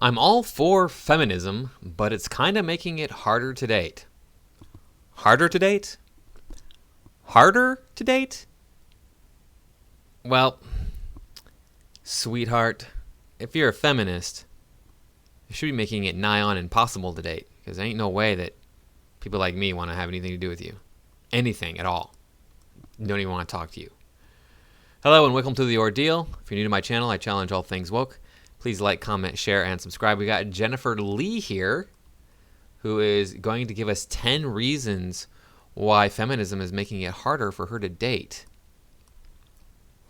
I'm all for feminism, but it's kind of making it harder to date. Harder to date? Harder to date? Well, sweetheart, if you're a feminist, you should be making it nigh on impossible to date, because there ain't no way that people like me want to have anything to do with you. Anything at all. Don't even want to talk to you. Hello and welcome to The Ordeal. If you're new to my channel, I challenge all things woke. Please like, comment, share, and subscribe. We got Jennifer Lee here, who is going to give us 10 reasons why feminism is making it harder for her to date.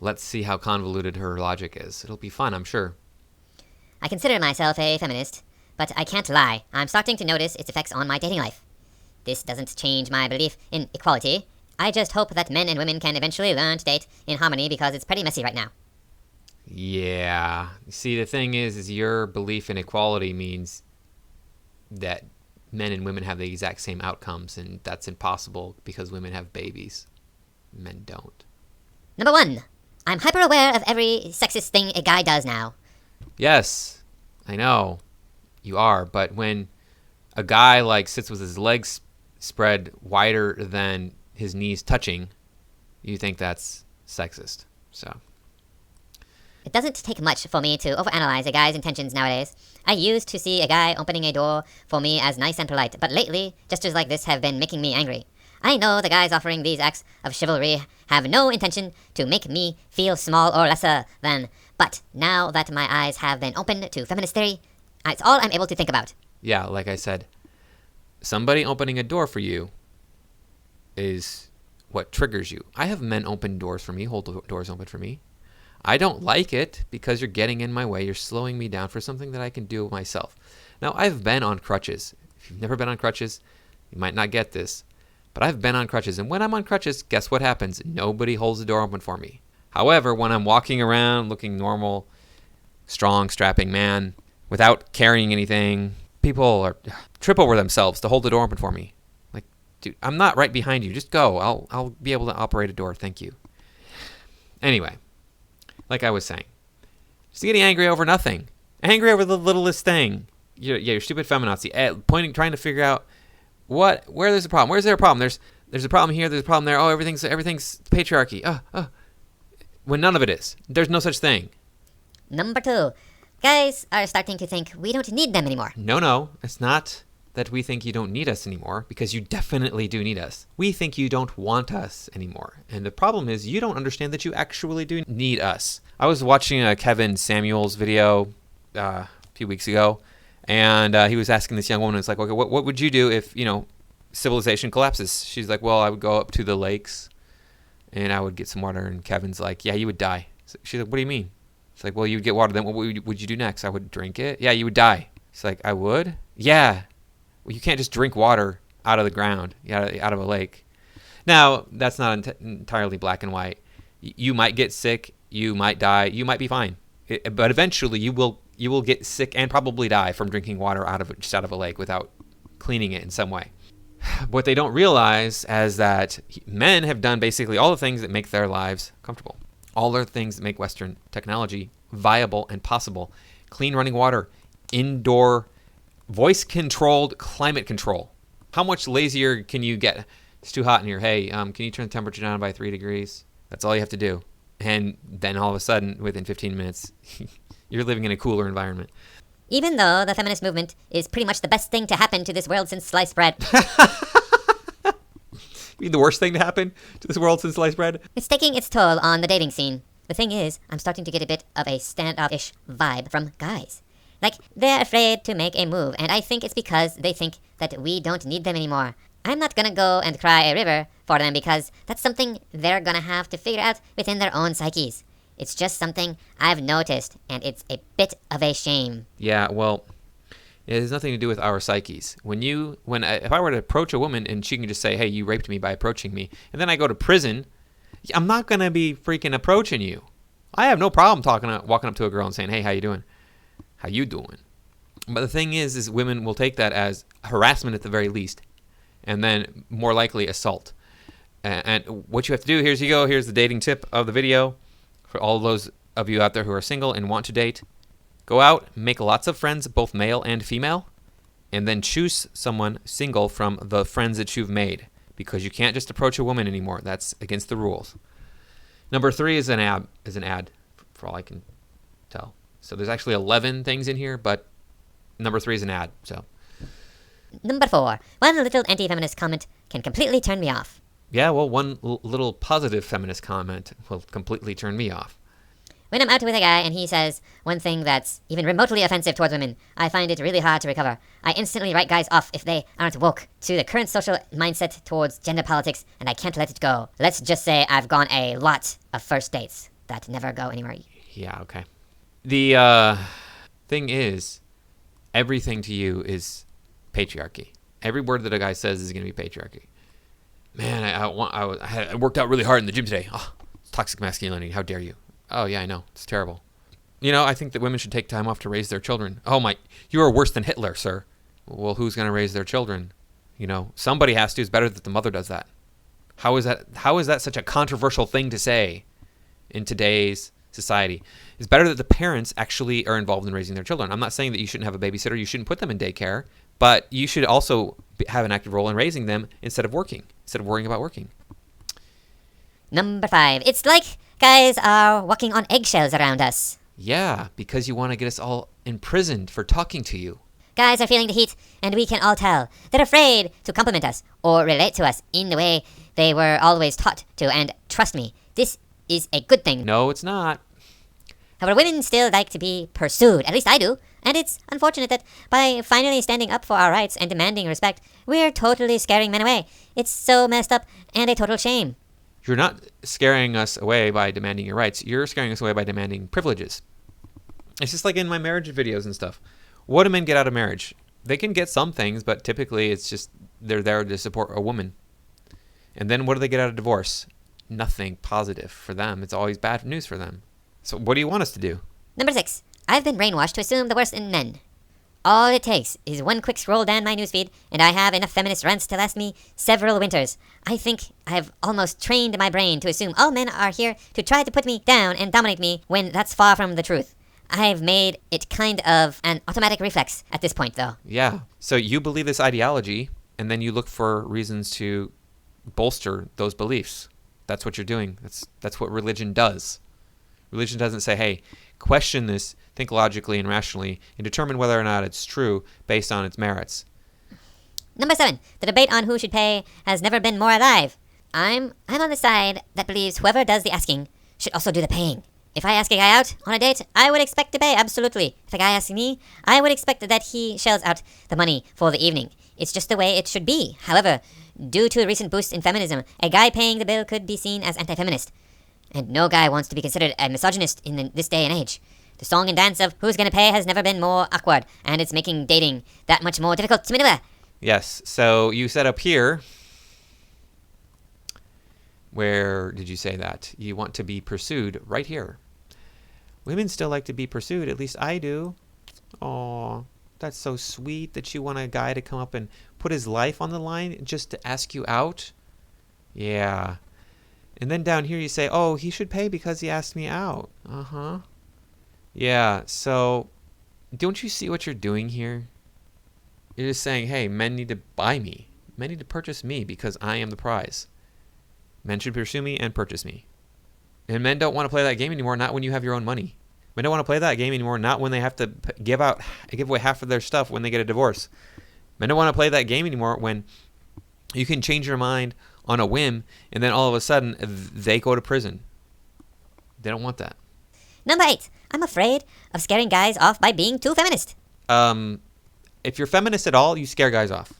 Let's see how convoluted her logic is. It'll be fun, I'm sure. I consider myself a feminist, but I can't lie. I'm starting to notice its effects on my dating life. This doesn't change my belief in equality. I just hope that men and women can eventually learn to date in harmony because it's pretty messy right now. Yeah. See, the thing is your belief in equality means that men and women have the exact same outcomes, and that's impossible because women have babies. Men don't. Number 1. I'm hyper aware of every sexist thing a guy does now. Yes, I know you are, but when a guy like sits with his legs spread wider than his knees touching, you think that's sexist. So It doesn't take much for me to overanalyze a guy's intentions nowadays. I used to see a guy opening a door for me as nice and polite, but lately, gestures like this have been making me angry. I know the guys offering these acts of chivalry have no intention to make me feel small or lesser than, but now that my eyes have been opened to feminist theory, it's all I'm able to think about. yeah, like I said, somebody opening a door for you is what triggers you. I have men open doors for me, hold doors open for me. I don't like it because you're getting in my way. You're slowing me down for something that I can do myself. Now, I've been on crutches. If you've never been on crutches, you might not get this. But I've been on crutches. And when I'm on crutches, guess what happens? Nobody holds the door open for me. However, when I'm walking around looking normal, strong, strapping man, without carrying anything, people trip over themselves to hold the door open for me. Like, dude, I'm not right behind you. Just go. I'll be able to operate a door. Thank you. Anyway. Like I was saying, just getting angry over nothing, angry over the littlest thing. You're stupid feminazi, trying to figure out where there's a problem. Where's there a problem? There's a problem here. There's a problem there. Oh, everything's patriarchy. When none of it is. There's no such thing. Number 2. Guys are starting to think we don't need them anymore. No, it's not that we think you don't need us anymore, because you definitely do need us. We think you don't want us anymore. And the problem is you don't understand that you actually do need us. I was watching a Kevin Samuels video a few weeks ago, and he was asking this young woman, it's like, okay, what would you do if, civilization collapses? She's like, well, I would go up to the lakes and I would get some water. And Kevin's like, yeah, you would die. She's like, what do you mean? It's like, well, you'd get water. Then what would you do next? I would drink it. Yeah, you would die. It's like, I would? Yeah. Well, you can't just drink water out of the ground, out of a lake. Now, that's not entirely black and white. You might get sick. You might die. You might be fine. But eventually, you will get sick and probably die from drinking water out of a lake without cleaning it in some way. What they don't realize is that men have done basically all the things that make their lives comfortable. All the things that make Western technology viable and possible. Clean running water, indoor voice-controlled climate control. How much lazier can you get? It's too hot in here. Hey, can you turn the temperature down by 3 degrees? That's all you have to do. And then all of a sudden, within 15 minutes, you're living in a cooler environment. Even though the feminist movement is pretty much the best thing to happen to this world since sliced bread. You mean the worst thing to happen to this world since sliced bread? It's taking its toll on the dating scene. The thing is, I'm starting to get a bit of a standoff-ish vibe from guys. Like, they're afraid to make a move, and I think it's because they think that we don't need them anymore. I'm not gonna go and cry a river for them because that's something they're gonna have to figure out within their own psyches. It's just something I've noticed, and it's a bit of a shame. Yeah, well, it has nothing to do with our psyches. If I were to approach a woman and she can just say, hey, you raped me by approaching me, and then I go to prison, I'm not gonna be freaking approaching you. I have no problem walking up to a girl and saying, hey, how you doing? How you doing? But the thing is women will take that as harassment at the very least, and then more likely assault. And what you have to do, here's the dating tip of the video for all those of you out there who are single and want to date. Go out, make lots of friends, both male and female, and then choose someone single from the friends that you've made, because you can't just approach a woman anymore. That's against the rules. Number 3 is an ad, for all I can tell. So there's actually 11 things in here, but number 3 is an ad. So Number 4. One little anti-feminist comment can completely turn me off. yeah, well, one little positive feminist comment will completely turn me off. When I'm out with a guy and he says one thing that's even remotely offensive towards women, I find it really hard to recover. I instantly write guys off if they aren't woke to the current social mindset towards gender politics, and I can't let it go. Let's just say I've gone a lot of first dates that never go anywhere. Yeah, okay. The thing is, everything to you is patriarchy. Every word that a guy says is going to be patriarchy. Man, I worked out really hard in the gym today. Oh, it's toxic masculinity. How dare you? Oh, yeah, I know. It's terrible. You know, I think that women should take time off to raise their children. Oh, my, you are worse than Hitler, sir. Well, who's going to raise their children? You know, somebody has to. It's better that the mother does that. How is that such a controversial thing to say in today's society? It's better that the parents actually are involved in raising their children. I'm not saying that you shouldn't have a babysitter. You shouldn't put them in daycare. But you should also have an active role in raising them instead of worrying about working. Number 5. It's like guys are walking on eggshells around us. Yeah, because you want to get us all imprisoned for talking to you. Guys are feeling the heat, and we can all tell. They're afraid to compliment us or relate to us in the way they were always taught to, and trust me, this is a good thing. No, it's not. However, women still like to be pursued, at least I do, and it's unfortunate that by finally standing up for our rights and demanding respect, we're totally scaring men away. It's so messed up and a total shame. You're not scaring us away by demanding your rights. You're scaring us away by demanding privileges. It's just like in my marriage videos and stuff. What do men get out of marriage? They can get some things, but typically it's just they're there to support a woman. And then what do they get out of divorce? Nothing positive for them. It's always bad news for them. So what do you want us to do? Number 6. I've been brainwashed to assume the worst in men. All it takes is one quick scroll down my newsfeed, and I have enough feminist rants to last me several winters. I think I've almost trained my brain to assume all men are here to try to put me down and dominate me when that's far from the truth. I've made it kind of an automatic reflex at this point, though. Yeah. So you believe this ideology, and then you look for reasons to bolster those beliefs. That's what you're doing. That's what religion does. Religion doesn't say, hey, question this, think logically and rationally, and determine whether or not it's true based on its merits. Number 7. The debate on who should pay has never been more alive. I'm on the side that believes whoever does the asking should also do the paying. If I ask a guy out on a date, I would expect to pay, absolutely. If a guy asks me, I would expect that he shells out the money for the evening. It's just the way it should be. However, due to a recent boost in feminism, a guy paying the bill could be seen as anti-feminist. And no guy wants to be considered a misogynist in this day and age. The song and dance of who's gonna pay has never been more awkward, and it's making dating that much more difficult to maneuver. Yes, so you said up here, where did you say that? You want to be pursued right here. Women still like to be pursued, at least I do. Aw, that's so sweet that you want a guy to come up and put his life on the line just to ask you out. Yeah. And then down here you say, oh, he should pay because he asked me out. Uh-huh. Yeah, so don't you see what you're doing here? You're just saying, hey, men need to buy me. Men need to purchase me because I am the prize. Men should pursue me and purchase me. And men don't want to play that game anymore, not when you have your own money. Men don't want to play that game anymore, not when they have to give away half of their stuff when they get a divorce. Men don't want to play that game anymore when you can change your mind on a whim and then all of a sudden they go to prison. They don't want that. Number 8. I'm afraid of scaring guys off by being too feminist. If you're feminist at all, you scare guys off.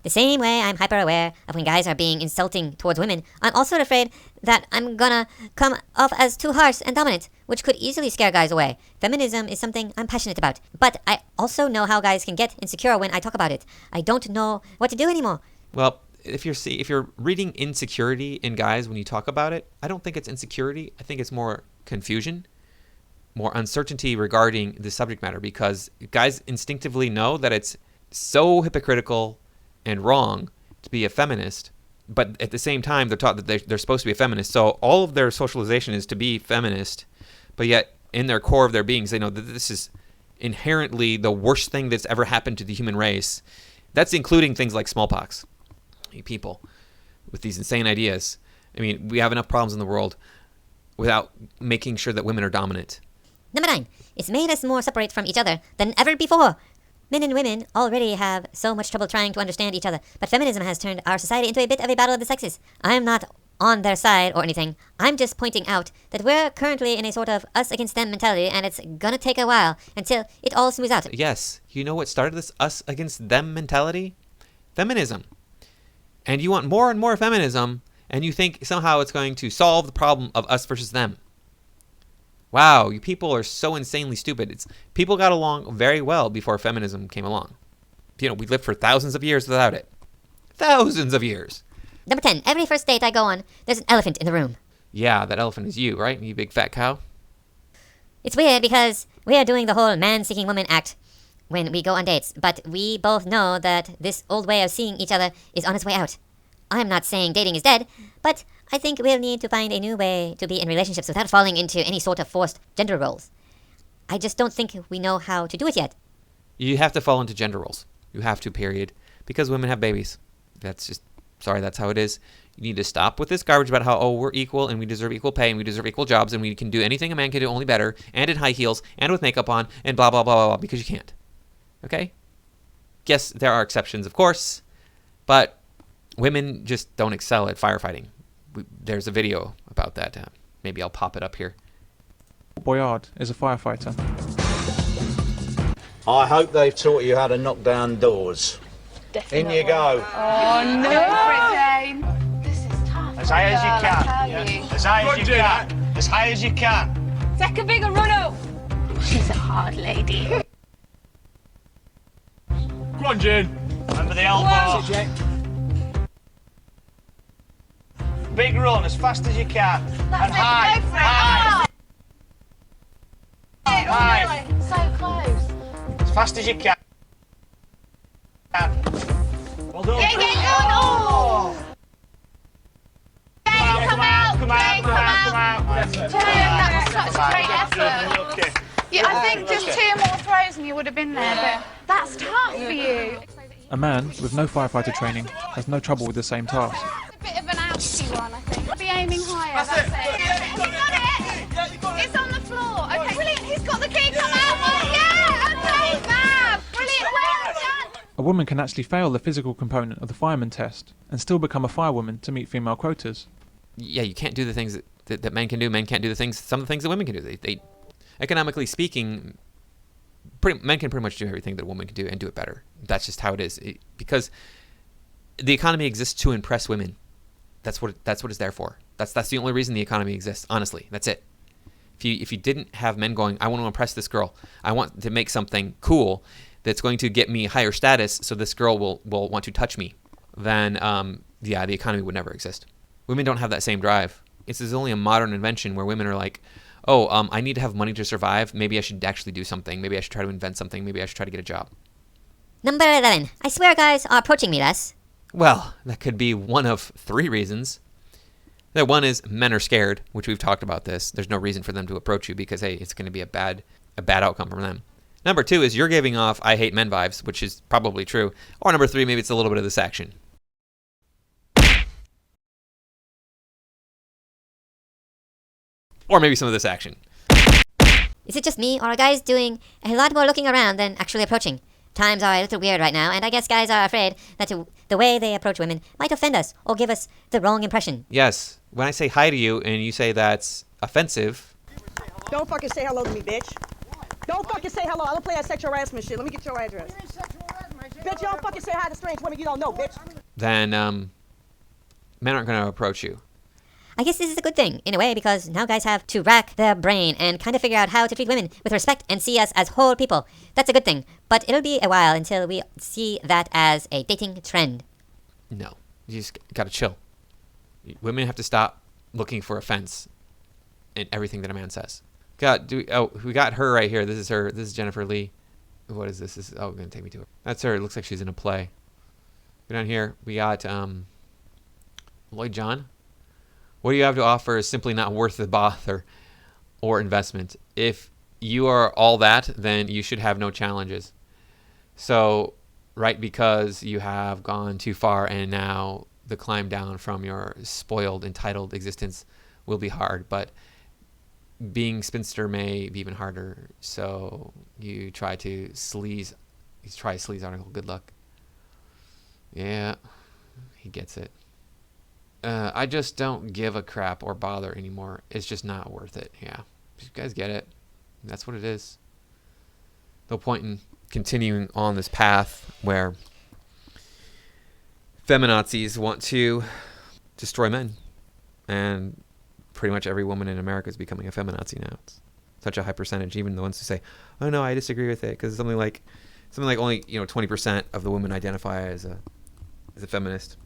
The same way I'm hyper aware of when guys are being insulting towards women, I'm also afraid that I'm gonna come off as too harsh and dominant, which could easily scare guys away. Feminism is something I'm passionate about, but I also know how guys can get insecure when I talk about it. I don't know what to do anymore. Well, if you're reading insecurity in guys when you talk about it, I don't think it's insecurity. I think it's more confusion, more uncertainty regarding the subject matter, because guys instinctively know that it's so hypocritical and wrong to be a feminist, but at the same time they're taught that they're supposed to be a feminist. So all of their socialization is to be feminist, but yet in their core of their beings they know that this is inherently the worst thing that's ever happened to the human race. That's including things like smallpox. You people with these insane ideas. I mean, we have enough problems in the world without making sure that women are dominant. Number 9. It's made us more separate from each other than ever before. Men and women already have so much trouble trying to understand each other, but feminism has turned our society into a bit of a battle of the sexes. I am not on their side or anything. I'm just pointing out that we're currently in a sort of us against them mentality, and it's gonna take a while until it all smooths out. Yes, you know what started this us against them mentality? Feminism. And you want more and more feminism, and you think somehow it's going to solve the problem of us versus them. Wow, you people are so insanely stupid. People got along very well before feminism came along. We lived for thousands of years without it. Thousands of years. Number 10. Every first date I go on, there's an elephant in the room. Yeah, that elephant is you, right? You big fat cow. It's weird because we are doing the whole man-seeking woman act when we go on dates, but we both know that this old way of seeing each other is on its way out. I'm not saying dating is dead, but I think we'll need to find a new way to be in relationships without falling into any sort of forced gender roles. I just don't think we know how to do it yet. You have to fall into gender roles. You have to, period. Because women have babies. That's how it is. You need to stop with this garbage about how, we're equal and we deserve equal pay and we deserve equal jobs and we can do anything a man can do, only better, and in high heels and with makeup on and blah, blah, blah, blah, blah, because you can't. Okay? Yes, there are exceptions, of course, but women just don't excel at firefighting. There's a video about that. Maybe I'll pop it up here. Boyard is a firefighter. I hope they've taught you how to knock down doors. Definitely. In you go. Oh no! This is tough. As high as you can. Yeah. As high as you can. As high as you can. Take a bigger run up. She's a hard lady. Come on, Jane. Remember the elbow. Big run, as fast as you can. That's and high. Go for it. High. Oh. High. Really? So close. As fast as you can. Well done. Get going. Oh. Jane, come out. Come out, Jane, come out. Jane, that was such a great effort. Okay. Yeah, I think just 2 more throws and you would have been there, but that's tough for you. A man with no firefighter training has no trouble with the same task. A bit of an ouchy one, I think. Be aiming higher. That's it. You got it. It's on the floor. Okay, brilliant. He's got the key. Come out. Yeah. Okay, fab. Brilliant. Well done. A woman can actually fail the physical component of the fireman test and still become a firewoman to meet female quotas. Yeah, you can't do the things that men can do. Men can't do some of the things that women can do. They economically speaking, men can pretty much do everything that a woman can do and do it better. That's just how it is. Because the economy exists to impress women. That's what it's there for. That's the only reason the economy exists. Honestly, that's it. If you didn't have men going, I want to impress this girl. I want to make something cool that's going to get me higher status, so this girl will want to touch me. Then the economy would never exist. Women don't have that same drive. This is only a modern invention where women are like, I need to have money to survive. Maybe I should actually do something. Maybe I should try to invent something. Maybe I should try to get a job. Number 11. I swear guys are approaching me less. Well, that could be one of 3 reasons. The one is men are scared, which we've talked about this. There's no reason for them to approach you because, hey, it's going to be a bad outcome from them. Number 2 is you're giving off I hate men vibes, which is probably true. Or number 3, maybe it's a little bit of this action. Or maybe some of this action. Is it just me, or are guys doing a lot more looking around than actually approaching? Times are a little weird right now, and I guess guys are afraid that the way they approach women might offend us or give us the wrong impression. Yes. When I say hi to you and you say that's offensive. Don't fucking say hello to me, bitch. Don't fucking say hello. I don't play that sexual harassment shit. Let me get your address. Bitch, you don't fucking say hi to strange women you don't know, bitch. Then men aren't going to approach you. I guess this is a good thing, in a way, because now guys have to rack their brain and kind of figure out how to treat women with respect and see us as whole people. That's a good thing, but it'll be a while until we see that as a dating trend. No. You just got to chill. Women have to stop looking for offense in everything that a man says. We got her right here. This is her. This is Jennifer Lee. What is this? Going to take me to her. That's her. It looks like she's in a play. Go down here. We got Lloyd John. What do you have to offer is simply not worth the bother or investment. If you are all that, then you should have no challenges. So, right, because you have gone too far and now the climb down from your spoiled, entitled existence will be hard. But being spinster may be even harder. So you try a sleaze article. Good luck. Yeah, he gets it. I just don't give a crap or bother anymore. It's just not worth it. Yeah, you guys get it. That's what it is. No point in continuing on this path where feminazis want to destroy men, and pretty much every woman in America is becoming a feminazi now. It's such a high percentage. Even the ones who say, "Oh no, I disagree with it," because something like only 20% of the women identify as a feminist,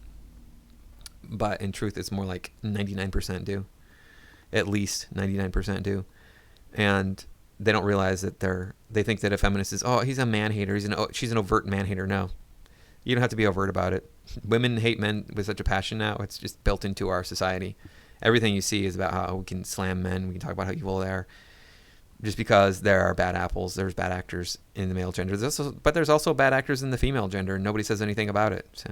but in truth, it's more like 99% do. At least 99% do, and they don't realize that they think that a feminist is, oh, he's a man hater. She's an overt man hater. No, you don't have to be overt about it. Women hate men with such a passion now. It's just built into our society. Everything you see is about how we can slam men. We can talk about how evil they are. Just because there are bad apples, there's bad actors in the male gender. But there's also bad actors in the female gender, and nobody says anything about it. So.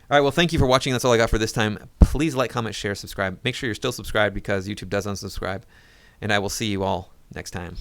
All right, well, thank you for watching. That's all I got for this time. Please like, comment, share, subscribe. Make sure you're still subscribed because YouTube does unsubscribe. And I will see you all next time.